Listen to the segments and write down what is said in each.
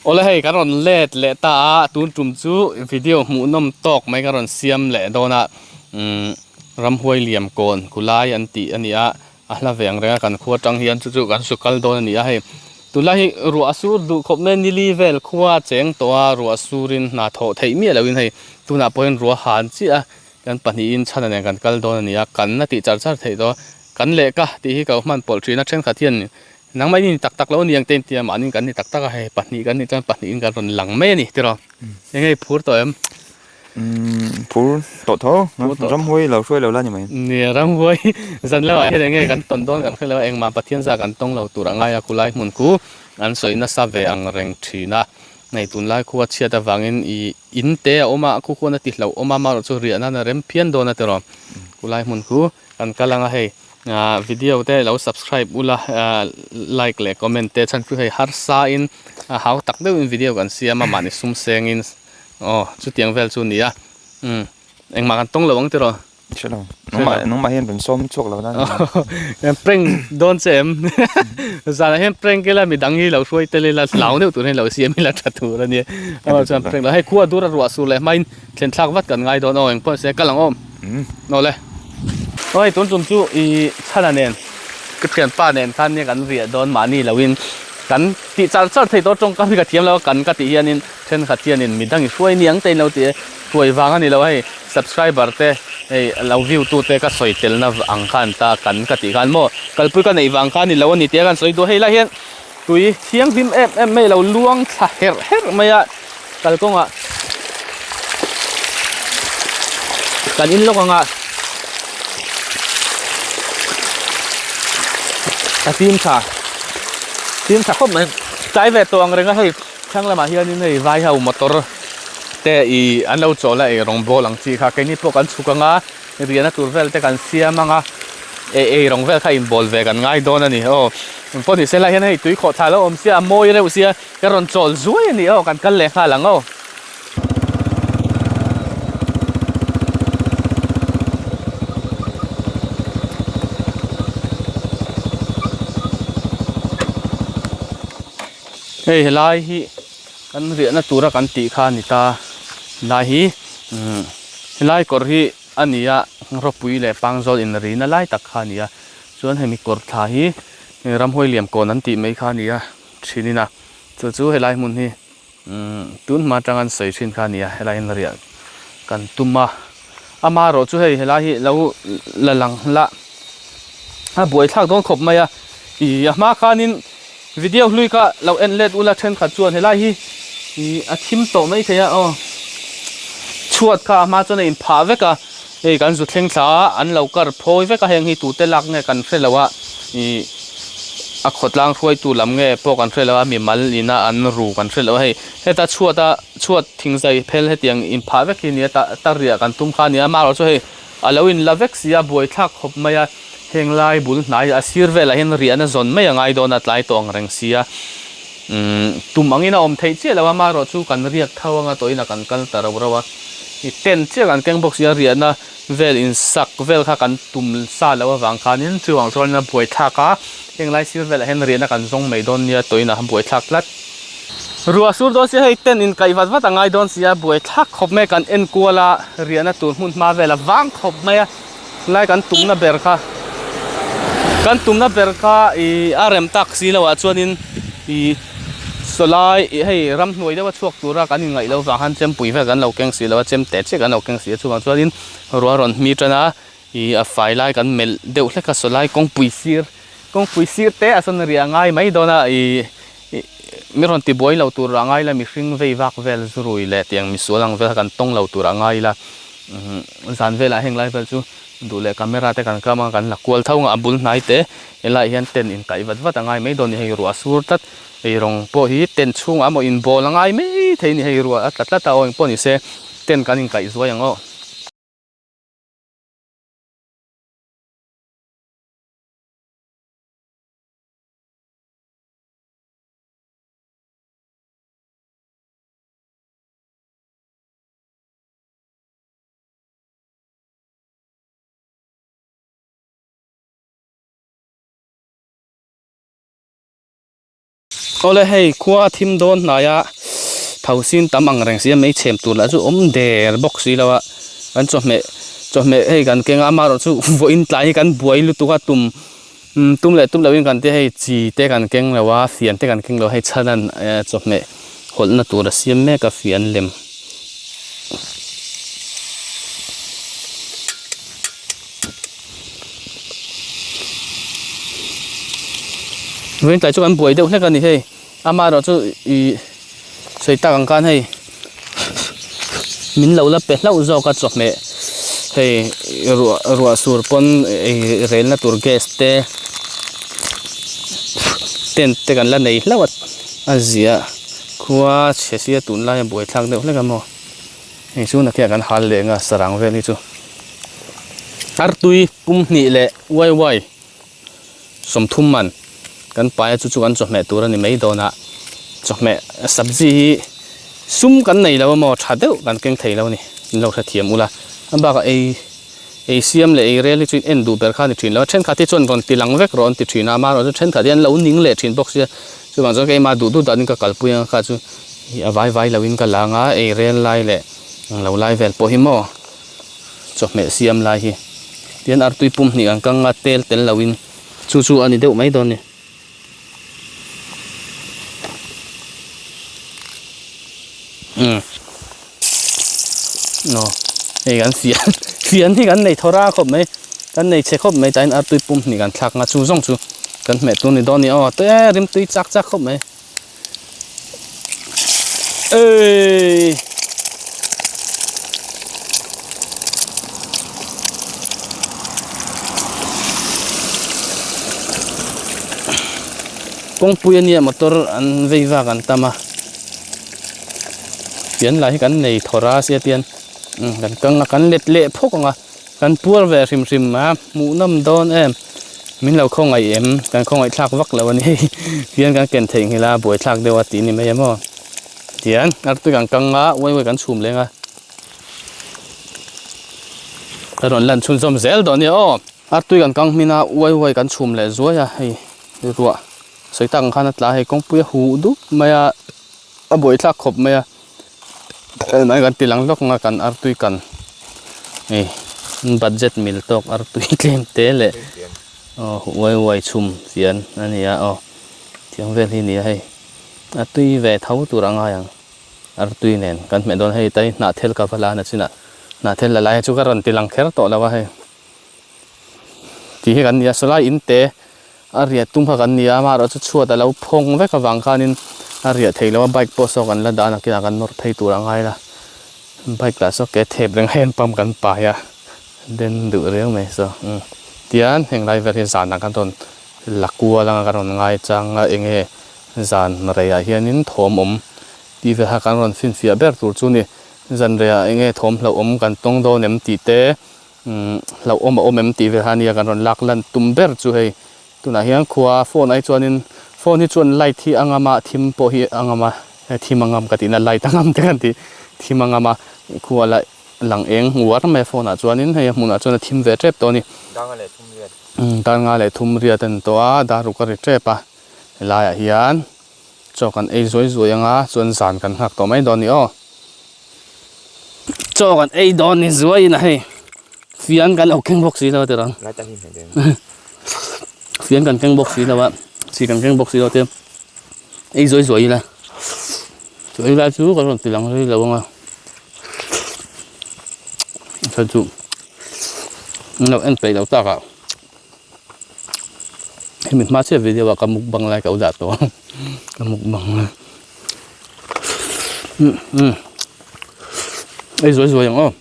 ole hei karon let le ta tun tum chu video mu nom tok mai karon siam le dona ram huai liam kon kulai an ti ania ahla veng renga kan khuwa tang hian chu chu kan sukal don ania hei tulai ru asur du khop men ni level khuwa cheng to a ru asurin na tho thei mi lawin hei tuna point ru han chi a kan pani in chana ne kan kal don ania kan na ti char char thei do kan le ka ti hi ka man poultry na chen khathian nang mai ni tak tak lo niang ten tiam anin kan ni tak tak a he pahnih kan ni tan pahnih in kan ron lang me ni tiro engei phur to em phur tổ thó rắm huôi lẩu xuôi lẩu la như mày ni ram hoi zan lo he engei kan ton don kan khelo eng ma pathian za kan tong lo tur anga ya kulai mun ku an soi na sa ve ang reng thina nei tun lai khuwa chia ta wangin i in te oma khu khu na ti hlo oma ma chu ri na na rem phian do na tiro kulai mun ku kan kalanga hei video te lo subscribe ula like le comment te chan ku hei har sa in how tak deuh in video kan siama mani sum seng in chu tiang vel chu ni a engma kan tong lawang tiro chứ đâu nó mà hiện vẫn xôm chuột lẩu đó em prank don chem zana hem prank kela mi dangi lo suai tele la law ne tu ne lo siam la thatu ra ni chan prank la hei khuwa dura ru asu le main thlen thlak wat kan ngai don eng pon se kalang om no le oi tun tum chu i chana nen cái thiền pa nen khan ne kan ria don mani lawin kan ti char char thei to tong ka mi ka thiam lo kan ka ti hianin then kha thianin mi dangi suai niang te lo ti tuai wang ani lo hei subscriber te ei lo view tu te ka soi tel na ang khan ta kan ka ti khan mo kalpui ka nei wang khan ni lo ni te kan soi do hei la hian tui thiang him em mai lo luang tha her her maya kalkonga kan in lo nga tim tha khop man chai ve to ang renga hei thang la ma hian ni nei vai hau motor te i an lo chola e rong bol ang chi kha ke ni pok an chukanga riana turvel te kan siamanga e rong vel kha in bol ve kan ngai don ani pon ni sela hian hei tui kho tha lo om sia moi re usia ka ron chol zui ani kan kal le kha lang hei lai hi kan riana tura kan ti kha ni ta lai hi lai kor hi ania ropui le pangzol in ri na lai tak kha nia chuan hemi kor tha hi ram hoi liam kon an ti mai kha nia thinina chu helai mun hi tun ma tangan sei thin kha nia helai in ria kan tuma ama ro chu hei helai hi lo la lang la ha buai thak don khop mai i ma khanin video hlui ka lo en let ula then kha chuan helai hi a thim to mai theya chuat kha ma chona in pha veka ei kan zu thleng thla an lo kar phoi veka heng hi tu te lak nge kan hrelawa a khotlang khoi tu lam nge po kan hrelawa mi mal ina an ru kan hrelawa hei heta chuat thingzai phel hetiang in pha vek hi ni ta ria kan tum kha ni ama ro chu hei aloin lavek sia buai thak khop maya heng lai bul nai a sir vela hen ria na zon mai angai don atlai tong reng sia tum angina om thei che lawa ma ro chu kan riak thawanga toina kan kal tarawa i ten che kan keng box ya ria na vel in sak vel kha kan tum sa lawa wang khanin chuang chol na buai thaka heng lai sir vela hen ria na kan zong mai don nia toina buai thak lat rua sur do se hei ten in kai wat angai don sia buai thak khop me kan en kuala ria na tur mun ma vela wang khop me lai kan tum na ber kha kan tumna berka i arem taxi lawa chuanin i solai hei ram hnuai dewa chuak tura kan ngai lo wa han chem pui ve kan lo keng si lawa chem te che kan lo keng si chuanin ruwa ron mi tana i a fai lai kan mel deuh hleka solai kong pui sir te ason ria ngai mai dona i mi ron ti boi lo tur angai la mi hring vei wak vel zurui le tiang mi sualang vel kan tong lo tur angai la zan vela heng lai vel chu dule camera te kan kama kan la kwal thau nga bul nai te ela hian ten in kai wat angai mai don hei ru asur tat ei rong po hi ten chung amo in bol angai mai thein hei ru atla ta ong po ni se ten kan in kai zuai ang ole hei khua thim don naya thausin tam angreng sia mei chem tu la chu der box si lawa kan chome hei kan kenga amaro chu voin tlai kan buai lu tuka tum lawin kan te hei chi te kan keng lawa fian te kan keng lo hei chanan chome holna tur siam me ka fian lem voin tlai chu kan buai deuh hlek ani hei amaro chu I soita kan kan hei min lo la pe hlau zo ka chome hei ruwa sur pon rel na tur gas te ten te kan la nei hlawat azia khua chesia tun la ya boi thak deuh hlek amo hei chu na khia kan hal lenga sarang veli chu artui pum ni le wai som thum man kan pa chu kan chome tur ani mei dona chome sabji sum kan nei lawa mo thadeu kan keng thei law ni lo tha thiam ula amba ka ei siam le ei rel chu en du ber kha ni thin lo then kha ti chon ron ti lang vek ron ti thina ma ro then kha dian lo ning le thin box ya chu bang zo ke ma du dan ka kalpuya kha chu vai lawin ka langa ei rel lai le lo lai vel po hi mo chome siam lai hi tian artui pum ni ang kanga tel lawin chu ani deuh mai don ni no ei kan fian hi kan nei thora khop mai kan nei che khop mai tain artui pum ni kan thak nga chu zong chu kan me tu ni doni o te rim tui chak khop mai ei kong puya ni motor an veiwa kan tama pian lai kan nei thora sia pian kan kanga kan let le phokanga kan puar ve rim ma mu nam don em min lo khong ai em kan khong ai thak vak lawani pian kan ken theng hila boi thak dewa ti ni mai amo tian artu kan kanga wai kan chum lenga ron lan chun som zel don ni o artu kan kang mina wai kan chum le zoya hei ruwa soitang khanat la hei kong puya hu du maya a boi thak khop maya nai kan tilang lok nga kan artui kan budget mil tok artui klem tele wai chum fian ania thiang vel hi ni hei artui ve thau turanga yang artui nen kan me don hei tai na thel ka phala na china na thel la lai chu ka ran tilang kher to lawa hei ti he kan nia solai in te aria tum pha kan nia ma ro chu chuat a lo phong ve ka wang khanin aria theilawa bike po so kan la dana kina kan nor thei turangai la bike la so ke thep reng hen pam kan pa ya den du reng me so tian heng lai ver hi zan na kan ton lakua langa kan ron ngai chang a enge zan re ya hianin thom ti ve ha kan ron fin fia ber tur chu ni zan re ya enge thom lo kan tong do nem ti te lo em ti ve ha ni kan ron lak lan tum ber chu hei tuna hian khua phone ai chuanin phone hi chuan light hi angama thim po hi angama thimangam katina light angam te kan ti thimangama khua la lang eng war me phone a chuanin hei hmuna chuan thim ve trep to ni danga le thum ria ten to a daru ka ri trepa la ya hian chokan ei zoi anga chuan zan kan hak to mai don ni o chokan ei don ni zoi na hei fian kan okeng box si lo te ran fian kan keng box si lo wa si kan keng box si lo te ei zoi la chu kan ron tilang ri lo nga sa chu no en pe lo ta ka mình mà xem video và cầm mục bằng lại cậu đạt đó cầm mục bằng ấy rồi không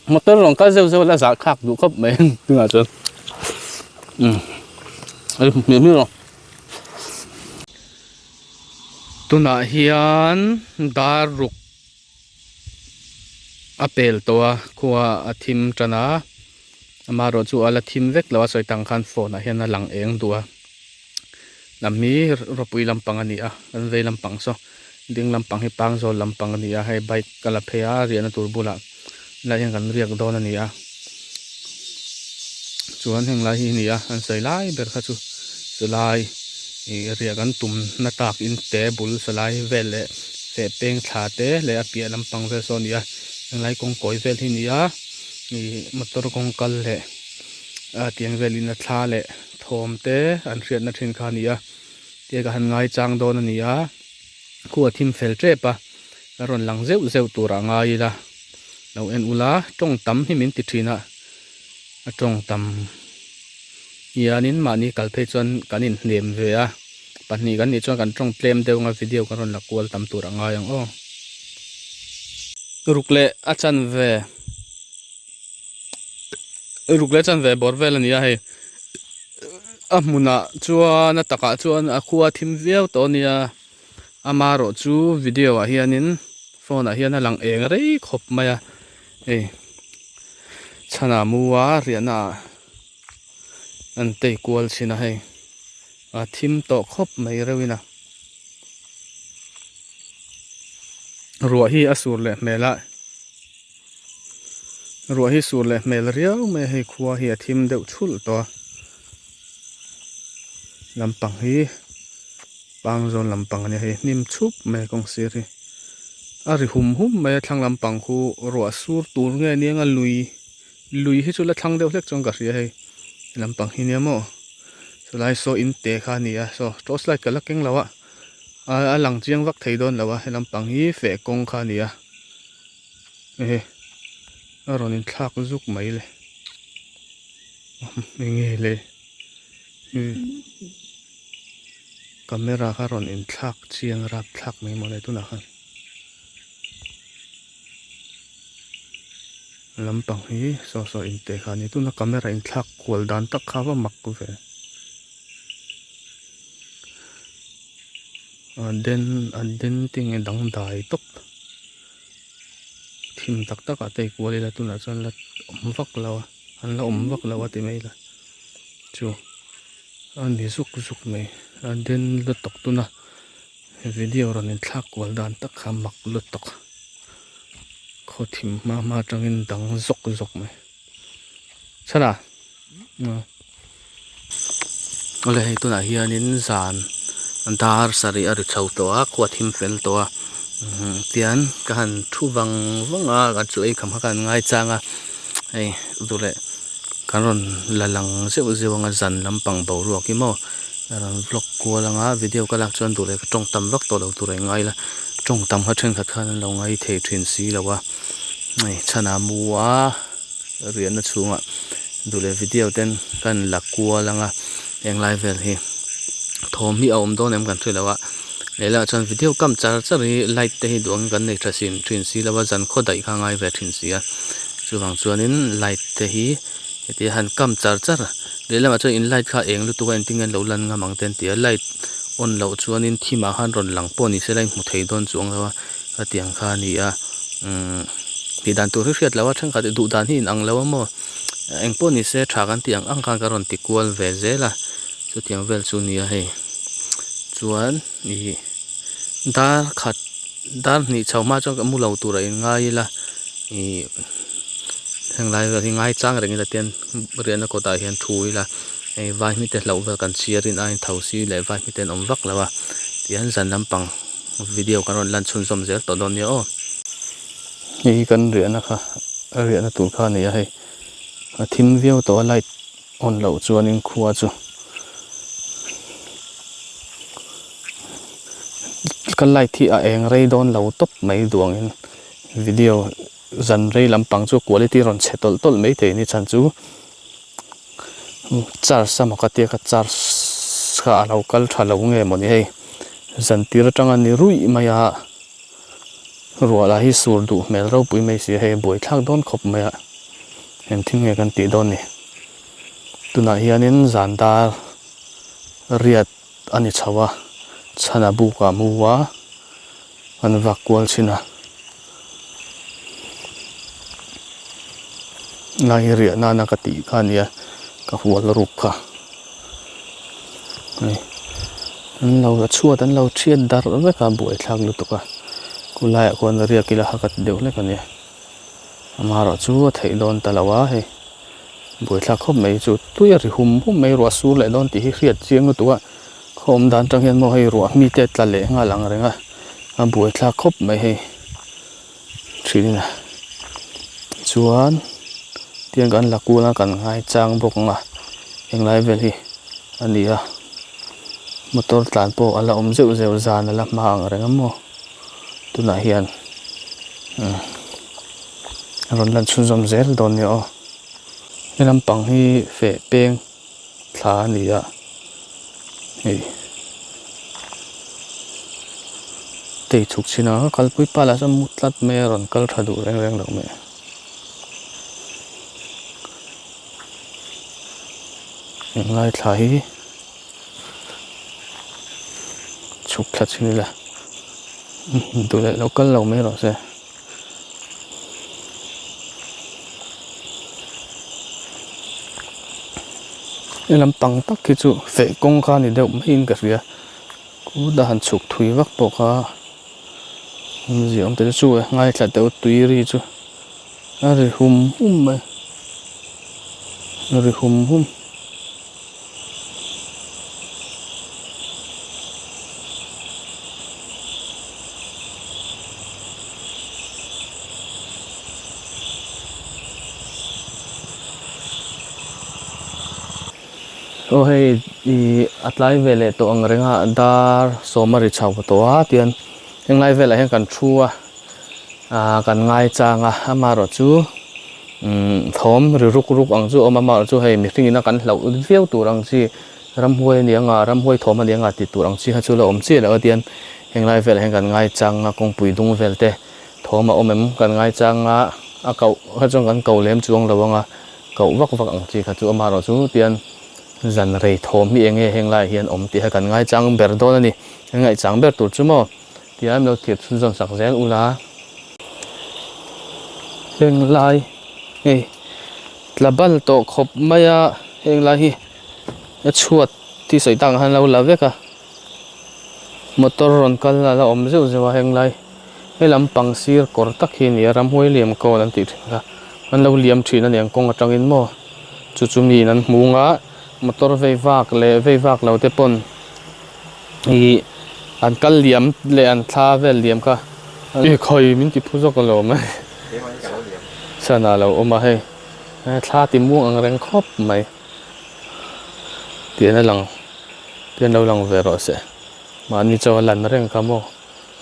một tớ lòng cá rêu là giá khác đủ cấp mấy tương là chân ấy miếng miếng rồi tôi nói hiền đã rục apel toa qua thim trana mà rồi chú là thim vek là soi tăng khăn phone là hiện là lăng eng đua làm mi rồi bùi làm bằng anh à anh về làm bằng so đừng làm bằng hay bằng rồi làm bằng anh à hay bike cái là phe à riêng là turbo là hiện gần riêng đó anh à chú anh hiện là hi anh soi lại bер khát chú soi lại ria kan tum na tak in te bul salai vel le fe peng tha te le a pia lampang vel so nia lai kong koi vel hi nia ni motor kong kal le a tiang velin a thla le thom te an hriat na thin kha nia te ka han ngai chang don ania khu thim fel tre pa ron lang zeu zeu tura ngai la lo en ula tong tam hi min ti thina a tong tam yanin mani kalphei chon kanin nem ve a pahni kan ni chon kan tong tlem deunga video karon la kwal tam tura ngai ang o rukle achan ve chan ve bor vel ania hei amuna chuan ataka chuan a khuwa thim viau to nia amaro chu video a hianin phone a hian a lang eng rei khop maya ei chana muwa riana an tei kwal china hei a thim to khop mai rewina ruwa hi asur le mela ruwa hi sur le mel riau me hei khuwa hi a thim deuh thul to lampang hi pangzon lampang ani hei nim chup me kong siri ari hum me thlang lampang khu ruwa sur tur nge nianga lui hi chula thlang deuh hlek chong ka ria hei lampang hi niamo so lai so in te kha nia so tos lai kala keng lawa a lang chiang vak thei don lawa he lampang hi fe kong kha nia aron in thak zuk mai le nge le camera kha ron in thak chiang rap thak mai mo le tu na khan lampang hi so in te kha ni tu na camera in thak kwal dan tak kha wa mak ku ve den ting e dang dai top thim tak tak a tei kwal la tu na chon la vak lawa an la vak lawa ti mai la chu an ni zuk mai an den la tok tu na video ron in thak kwal dan tak kha mak lu tok kho thim ma tangin dang zok mai chana ole hei tu na hianin zan dar sari ari chho to a kho thim fel to a tian ka han thu wanga ka chu ei kham kan ngai changa ei dule karon lalang zewanga zan lampang bo ro ki mo ran vlog ko langa video ka lak chon dule tong tam vak to lo tur ngai la tong tam ha then khat khan lo ngai thei thin si lawa ei chana muwa rian na chunga dule video ten kan lakua langa eng live vel hi thom hi om don em kan thrilawa lela chan video kam chari light te hi duang kan nei thasin thin si lawa jan khodai kha ngai ve thin sia chuwang chuanin light te hi eti han kam char lela ma chu in light kha eng lu tu kan tingen lo lan nga mang ten tia light on lo chuanin thima han ron lang po ni se lai mu thei don chuang lawa atiang kha ni a ti dan tu riat lawa thang kha du dan hi ang lawa mo eng po ni se tha kan tiang ang khan ka ron ti kwal ve zela chu tiang vel chu ni a hei chuan ni dar ni chawma chong ka mu lo tur a in ngai la ni heng lai ga ngai chang reng la ten rian ko ta hian thui la ei vai mi te lo ga kan chiarin ain thausi le vai mi ten om vak lawa tian zan lampang video kan ron lan chun som zel to don ni o hi kan rian a kha rian a tur kha ni a hei a thim view to light on lo chuan in khuwa chu kan light thi a eng rei don lo top mai duang in video zan rei lampang chu quality ron chetol tol mai the ni chan chu char sama ka te ka char kha local thalo nge moni hei zan tir tanga ni rui maya ruala hi sur du mel ro pui mai si hei boi thak don khop maya hem thing nge kan ti don ni tuna hianin zandar riat ani chawa chana buka muwa an vakwal china lai ria na ka ti khania ka hual rukha nei an lo chuat an lo thian dar ve ka boi thak lu to ka kulai kon ria kila hakat deuh le kania amaro chu thei don talawa he boi thak khop mai chu tuya ri hum mai ro sur le don ti hi riat chiang tu wa khom dan tang hian mo hei ruah mi te tla le nga lang renga a buai thla khop mai hei thrina chuan tiang kan lakula kan ngai chang bok nga englai vel hi ania motor tlan po ala zeu zeu zan ala mang renga mo tuna hian ron lan chun zom zel don ni o helam pang hi fe peng thla ania hei tei chuk china kalpui pala sam mutlat me ron kal thadu reng reng lo me englai thla hi chuk thla chini la dule local lo me ro se elam pang tak ki chu fe kong kha ni deuh mai in ka ria ku da han chuk thui vak po kha ji om te chu ngai thla deuh tui ri chu ari hum mai ari hum o hei I atlai vele to ang renga dar somari chau to a tian englai vela hen kan thua kan ngai changa amaro chu thom ri ruk ang chu omama chu hei mi ringina kan hlau viau turang chi ramhuai ni anga ramhuai thom ani anga ti turang chi ha chu lo om chi la tian englai vela hen kan ngai changa kong pui dung velte thoma omem kan ngai changa a kau ha chong kan kau lem chuang lawanga kau vak ang chi kha chu amaro chu tian zan rei thom mi enge henglai hian om ti ha kan ngai chang ber don ani ngai chang ber tur chumo tiam lo thiet chun zon sak zel ula henglai ei tlabal to khop maya henglai hi a chuat ti soi tang han lo la veka motor ron kal la om zeu zewa henglai helam pang sir kor tak hi ni ram hoi liam ko nan ti thinga an lo liam thina niang kong atangin mo chu chu mi nan munga motor vei vak lo te pon I an kal liam le an thla vel liam ka e khoi min ti phuzok lo ma sana lo oma he thla ti muang ang reng khop mai tian lo lang ve ro se man ni chaw lan reng ka mo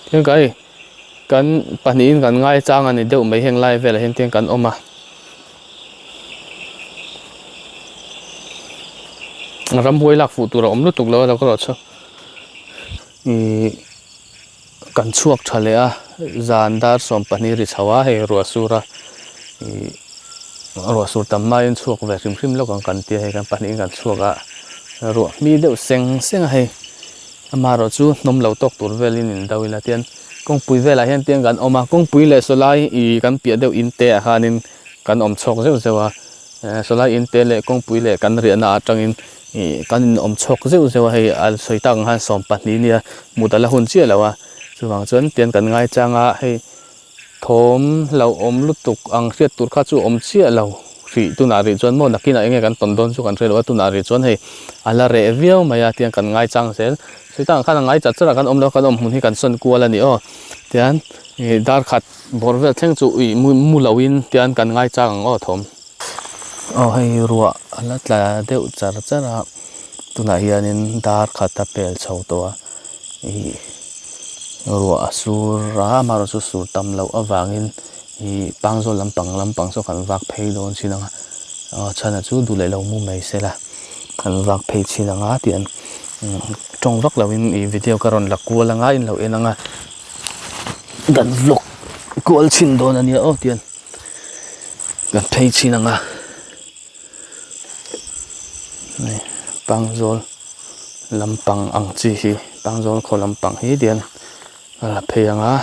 tiang kai kan panin kan ngai chang ani deuh mai heng lai vel hen tiang kan oma ram boi lak fu tura om lu tuk lo ko ro cho kan chuak thale a zandar som pani ri chawa he ro sura ro sur tam mai chuak ve rim lo kan ti he kan pani kan chuaka ro mi deuh seng he ama ro chu nom lo tok tur velin in dawila tian kong pui vela hian tiang kan oma kong pui le solai I kan pia deuh in te hanin kan om chok zeu zewa solai in te le kong pui le kan ri na atangin kan om chok zeu zeu hei al soitang han som pahni nia mudala hun chi lawa chuwang chuan tian kan ngai changa hei thom lo om lutuk ang riat tur kha chu om chi lo ri tuna ri chuan mo nakina enge kan ton don chu kan relo tuna ri chuan hei ala re viau maya tian kan ngai chang sel soitang khan ngai cha chara kan om lo kan om hun hi kan son kuala ni o tian dar khat borvel theng chu mu lawin tian kan ngai chang o thom hei ruwa alatla deuh chara tuna hianin dar khata pel chho to ruwa asura maro chu sur tam lo awangin pangzo lampang so kan wak phei don chinanga chana chu du le lo mu mai sela kan wak phei chinanga tian tong wak lawin video karon lakula nga in lo enanga dan vlog kol chin don ania tian kan phei chinanga pangzol lampang ang chi hi pangzol kho lampang hi dian la pheyanga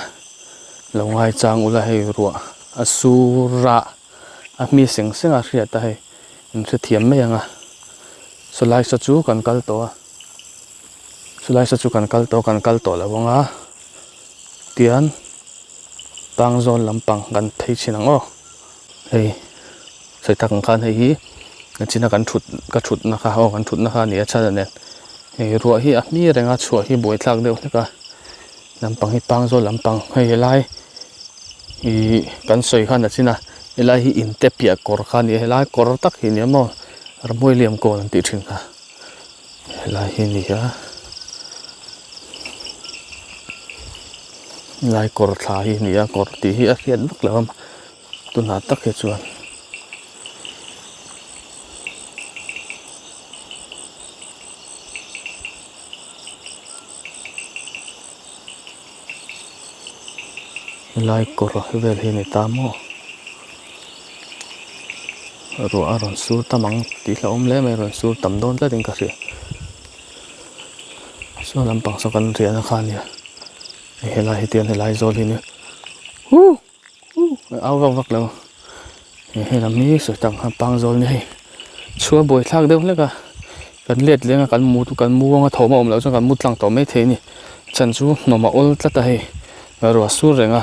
lo ngai chang ula hei ruwa asura a mi senga hria ta hei in se thiam me anga solai sa chu kan kal to lawanga tian pangzol lampang kan phei chinang hei sai tak khan hei hi china kan thut na kha ho kan thut na kha ni acha ne hei ruah hi a mi renga chhuah hi buai thlak deuh hleka lampang hi pangzawl lampang hei helai i kan sawi khan a china helai hi in te piah kawr kha ni helai kawr tak hi ni emaw ramhuai liam kawn an tih thin kha helai hi ni a lai kawr thla hi ni a kawr ti hi a hriat vak lo a tunah tak hi chuan lai kawr vel hi ni ta maw ruah a rawn sur tamang tih hla awm hle mai rawn sur tam dawn tlatin ka hria sawn lampang saw kan rian a kha ania helai hi tian helai zawl hi ni au vak vak lo he lam ni soi tang pang zawl ni hei chhuah buai thlak deuh hleka kan let lenga kan mu tu kan mu anga thawma awm lo chuan kan mu tlang tawh mai thei ni chan chu hnawm a awl tlata hei ruah sur renga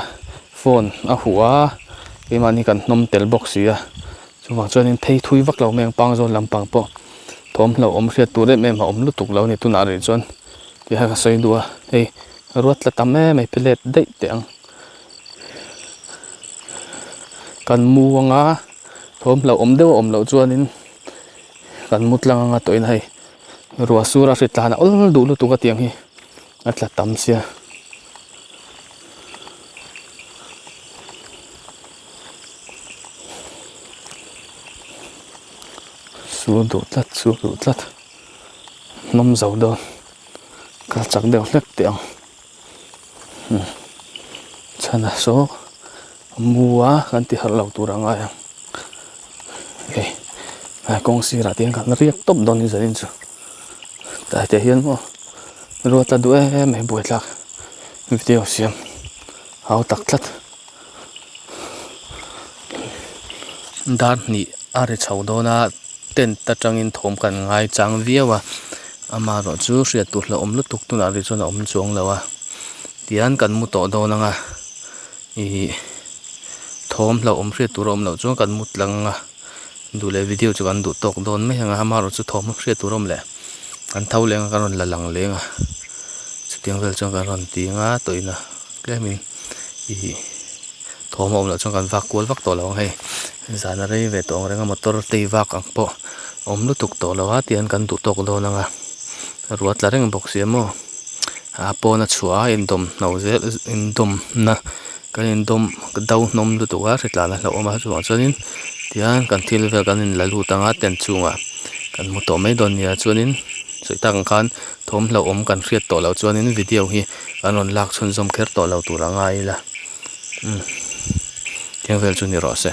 phone a hua keimah kan hnawm tel box hi a chuwang chuanin thei thui vak lo meng pang zawl lampang pawh thawm hlo awm hriat tur em em a awm lutuk lo ni tunah ri chuan ti ha ka sawi du a hei ruat tla tam em ei pelet deih te ang kan mu anga thawm hlo awm deuh awm lo chuanin kan mu tlang anga tawin hei ruah sur a hrit tlan a awl duh lutuk a tiang hi a tla tam sia sur duh tlat hnawm zo dawn kal chak deuh hlek te ang chana saw mua kan ti har lo tur anga yang hei kawng sirah tian kan riak top dawn ni zanin chu tai te hian maw ruat la duh em ei buai thlak video siam hau tak tlat dar hnih a ri chho dawna tent atangin thawm kan ngai chang viawa ama ro chu hriat tur hla awm lutuk tunah ri chuan a awm chuang lo a tian kan mu tawh dawn anga i thawm hlo awm hriat tur a awm lo chuan kan mu tlang anga du le video chu kan duh tawk dawn mai anga ama ro chu thawm hriat tur awm le kan tho lenga kan rawn la lang lenga chutiang vel chuan kan rawn ti nga toina tlemin i thawm a awm lo chuan kan vak kual vak tawh lo hei zana rei ve tawng renga motor tei vak ang pawh awm lutuk tawh lo a tian kan duh tawk dawn anga ruat la reng bawk siam maw a pawn a chhuah a indawm hno zel indawm na kan indawm do hnawm lutuk a hritlan a hlo awm a chuwang chuanin tian kan thil vel kan in la lut anga tent chungah kan mu tawh mai dawn nia chuanin sawi tak ang khan thawm hlo awm kan hriat tawh lo chuanin video hi kan rawn lak chhun zawm kher tawh lo tur anga ila tiang vel chu ni rawh se